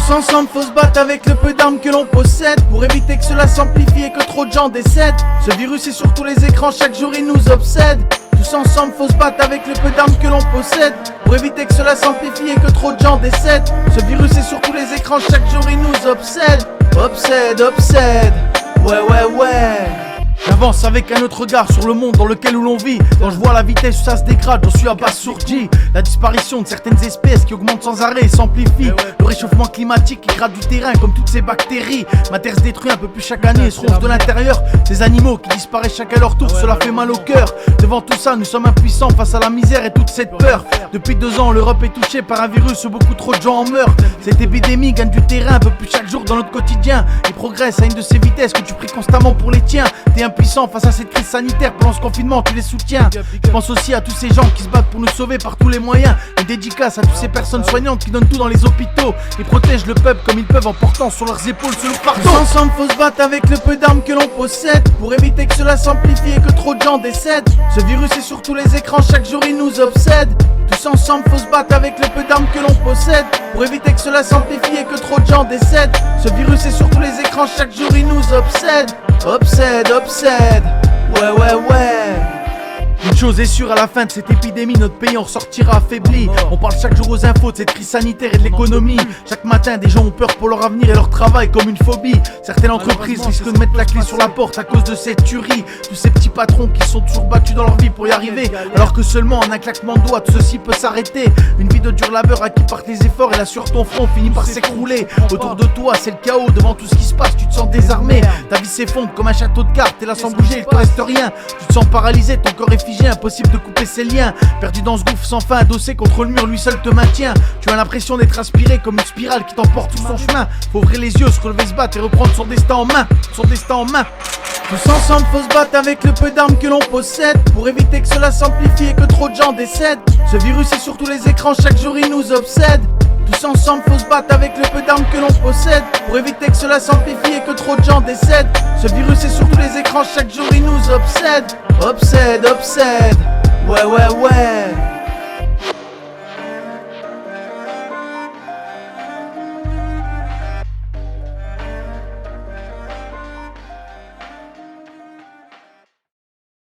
Tous ensemble faut se battre avec le peu d'armes que l'on possède, pour éviter que cela s'amplifie et que trop de gens décèdent. Ce virus est sur tous les écrans, chaque jour il nous obsède. Tous ensemble faut se battre avec le peu d'armes que l'on possède, pour éviter que cela s'amplifie et que trop de gens décèdent. Ce virus est sur tous les écrans, chaque jour il nous obsède. Obsède, obsède, ouais. J'avance avec un autre regard sur le monde dans lequel où l'on vit. Quand je vois la vitesse où ça se dégrade, j'en suis abasourdi. La disparition de certaines espèces qui augmente sans arrêt et s'amplifie. Le réchauffement climatique qui gratte du terrain comme toutes ces bactéries. Ma terre se détruit un peu plus chaque année et se ronge de l'intérieur. Ces animaux qui disparaissent chaque à leur tour, cela fait mal au cœur. Devant tout ça, nous sommes impuissants face à la misère et toute cette peur. Depuis 2 ans, l'Europe est touchée par un virus où beaucoup trop de gens en meurent. Cette épidémie gagne du terrain un peu plus chaque jour dans notre quotidien. Il progresse à une de ces vitesses que tu pries constamment pour les tiens. T'es impuissant face à cette crise sanitaire, pendant ce confinement tu les soutiens. Je pense aussi à tous ces gens qui se battent pour nous sauver par tous les moyens. Une dédicace à toutes ces personnes soignantes qui donnent tout dans les hôpitaux. Ils protègent le peuple comme ils peuvent en portant sur leurs épaules ce lourd fardeau. Tous ensemble faut se battre avec le peu d'armes que l'on possède, pour éviter que cela s'amplifie et que trop de gens décèdent. Ce virus est sur tous les écrans, chaque jour il nous obsède. Tous ensemble faut se battre avec le peu d'armes que l'on possède, pour éviter que cela s'amplifie et que trop de gens décèdent. Ce virus est sur tous les écrans, chaque jour il nous obsède. Obsède, obsède, ouais. Une chose est sûre, à la fin de cette épidémie, notre pays en ressortira affaibli. On parle chaque jour aux infos de cette crise sanitaire et de l'économie. Chaque matin, des gens ont peur pour leur avenir et leur travail comme une phobie. Certaines entreprises risquent de mettre la clé sur la porte à cause de cette tuerie. Tous ces petits patrons qui sont toujours battus dans leur vie pour y arriver, alors que seulement en un claquement de doigts, tout ceci peut s'arrêter. Une vie de dur labeur à qui partent les efforts et là sur ton front finit par s'écrouler. Autour de toi, c'est le chaos, devant tout ce qui se passe, tu te sens désarmé. Ta vie s'effondre comme un château de cartes, t'es là sans bouger, il te reste rien. Tu te sens paralysé, ton corps est figé, impossible de couper ses liens. Perdu dans ce gouffre sans fin, adossé contre le mur, lui seul te maintient. Tu as l'impression d'être aspiré comme une spirale qui t'emporte tout son chemin. Faut ouvrir les yeux, se relever, se battre et reprendre son destin en main. Tous ensemble faut se battre avec le peu d'armes que l'on possède, pour éviter que cela s'amplifie et que trop de gens décèdent. Ce virus est sur tous les écrans, chaque jour il nous obsède. Tous ensemble faut se battre avec le peu d'armes que l'on possède, pour éviter que cela s'amplifie et que trop de gens décèdent. Ce virus est sur tous les écrans, chaque jour il nous obsède. Obsède, ouais.